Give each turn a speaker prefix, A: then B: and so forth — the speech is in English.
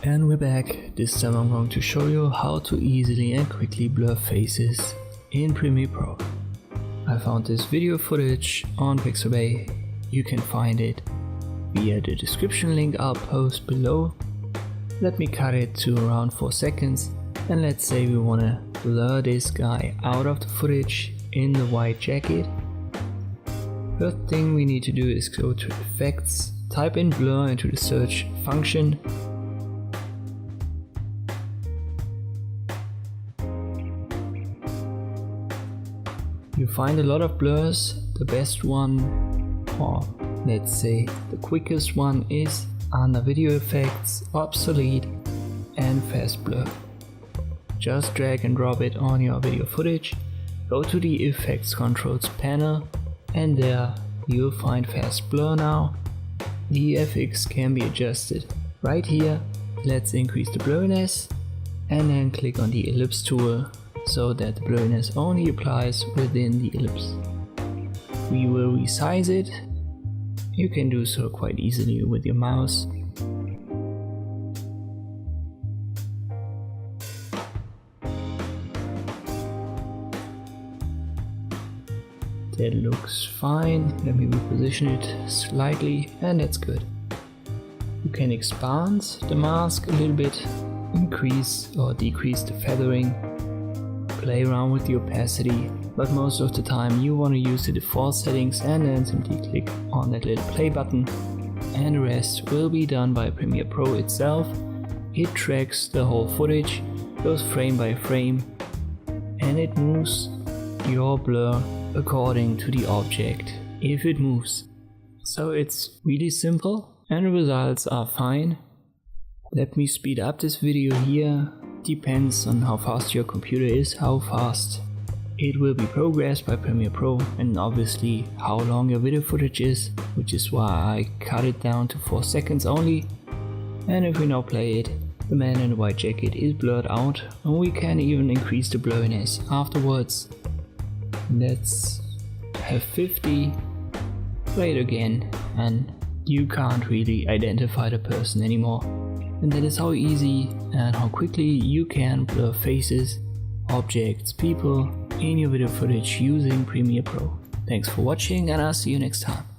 A: And we're back. This time I'm going to show you how to easily and quickly blur faces in Premiere Pro. I found this video footage on Pixabay. You can find it via the description link I'll post below. Let me cut it to around 4 seconds, and let's say we want to blur this guy out of the footage in the white jacket. First thing we need to do is go to Effects, type in blur into the search function. You find a lot of blurs. The best one, or let's say the quickest one, is under Video Effects, Obsolete and Fast Blur. Just drag and drop it on your video footage, go to the Effects Controls panel, and there you'll find Fast Blur now. The FX can be adjusted. Right here, let's increase the blurriness and then click on the ellipse tool so that the blurriness only applies within the ellipse. We will resize it. You can do so quite easily with your mouse. That looks fine. Let me reposition it slightly, and that's good. You can expand the mask a little bit, increase or decrease the feathering, play around with the opacity, but most of the time you want to use the default settings and then simply click on that little play button, and the rest will be done by Premiere Pro itself. It tracks the whole footage, goes frame by frame, and it moves your blur according to the object if it moves. So it's really simple and the results are fine. Let me speed up this video here. Depends on how fast your computer is, how fast it will be progressed by Premiere Pro, and obviously how long your video footage is, which is why I cut it down to 4 seconds only. And if we now play it, the man in the white jacket is blurred out, and we can even increase the blurriness afterwards. Let's have 50, play it again, and you can't really identify the person anymore. And that is how easy and how quickly you can blur faces, objects, people in your video footage using Premiere Pro. Thanks for watching, and I'll see you next time.